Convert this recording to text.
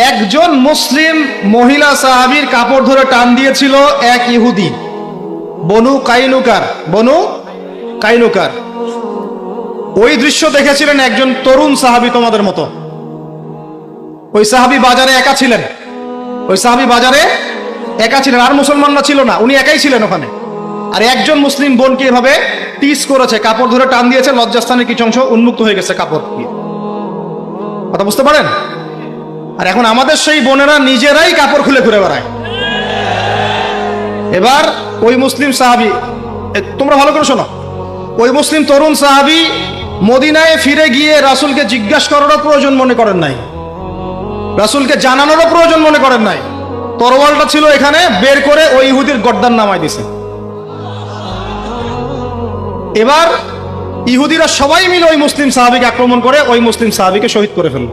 একজন মুসলিম মহিলা সাহাবীর কাপড় ধরে টান দিয়েছিল এক ইহুদি, বনু কাইনুকার। ওই দৃশ্য দেখেছিলেন একজন তরুণ সাহাবী তোমাদের মতো। ওই সাহাবী বাজারে একা ছিলেন, আর মুসলমানরা ছিল না, উনি একাই ছিলেন ওখানে। আর একজন মুসলিম বোনকে এভাবে টিস করেছে, কাপড় ধরে টান দিয়েছে, লজ্জাস্থানের কিছু অংশ উন্মুক্ত হয়ে গেছে কাপড় দিয়ে। কথা বুঝতে পারেন? আর এখন আমাদের সেই বোনেরা নিজেরাই কাপড় খুলে ঘুরে বেড়ায়। এবার ওই মুসলিম সাহাবী, তোমরা ভালো করে শোনো, ওই মুসলিম তরুণ সাহাবী মদিনায় ফিরে গিয়ে রাসূলকে জিজ্ঞাসা করারও প্রয়োজন মনে করেন নাই, রাসূলকে জানানোরও প্রয়োজন মনে করেন নাই। তরোয়ালটা ছিল এখানে, বের করে ওই ইহুদির গর্দান নামায় দিছে। এবার ইহুদিরা সবাই মিলে ওই মুসলিম সাহাবীকে আক্রমণ করে ওই মুসলিম সাহাবীকে শহীদ করে ফেলল।